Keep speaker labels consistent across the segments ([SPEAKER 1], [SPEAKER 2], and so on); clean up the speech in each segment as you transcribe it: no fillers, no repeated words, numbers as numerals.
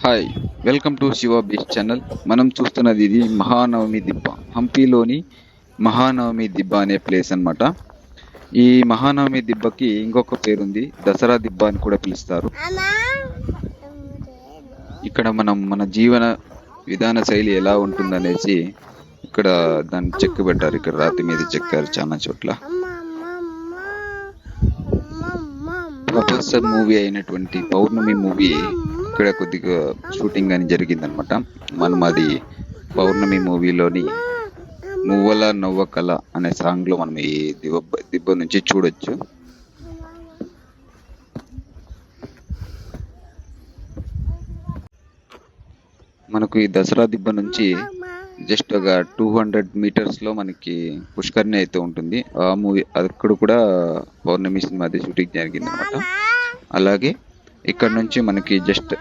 [SPEAKER 1] Hi, welcome to Shiva beach channel. మనం చూస్తున్నది ఇది మహానవమి దిబ్బ. హంపీలోని మహానవమి దిబ్బ అనే ప్లేస్ అన్నమాట. ఈ మహానవమి దిబ్బకి ఇంకొక పేరుంది, దసరా దిబ్బ అని కూడా పిలుస్తారు. ఇక్కడ మన జీవన విధాన శైలి ఎలా ఉంటుందనేసి ఇక్కడ దాన్ని చెక్కు పెట్టారు. ఇక్కడ రాతి మీద చెక్కారు చాలా చోట్ల. ప్రొఫెసర్ మూవీ అయినటువంటి పౌర్ణమి మూవీ ఇక్కడ కొద్దిగా షూటింగ్ అని జరిగిందనమాట. మనం అది పౌర్ణమి మూవీలోని మువ్వల నవ్వకల అనే సాంగ్ లో మనం ఈ దిబ్బ నుంచి చూడొచ్చు. మనకు ఈ దసరా దిబ్బ నుంచి జస్ట్ ఒక 200 meters లో మనకి పుష్కరిణి అయితే ఉంటుంది. ఆ మూవీ అక్కడ కూడా పౌర్ణమి సినిమాది షూటింగ్ జరిగింది అనమాట. అలాగే ఇక్కడ నుంచి మనకి జస్ట్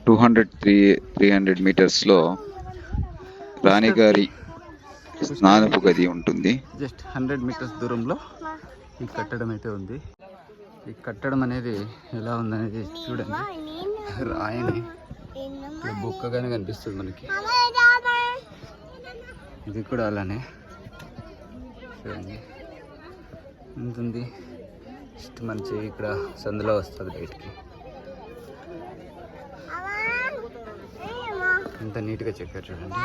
[SPEAKER 1] 300 meters లో రాణిగారి స్నానపు గది ఉంటుంది.
[SPEAKER 2] జస్ట్ 100 meters దూరంలో ఈ కట్టడం అయితే ఉంది. ఈ కట్టడం అనేది ఎలా ఉందనేది చూడండి. రాయని బుక్కగానే కనిపిస్తుంది మనకి. ఇది కూడా అలానే చూడండి ఉంటుంది. జస్ట్ మంచి ఇక్కడ సందులో వస్తుంది బయటికి. ఎంత నీట్గా చెక్కారు చూడండి.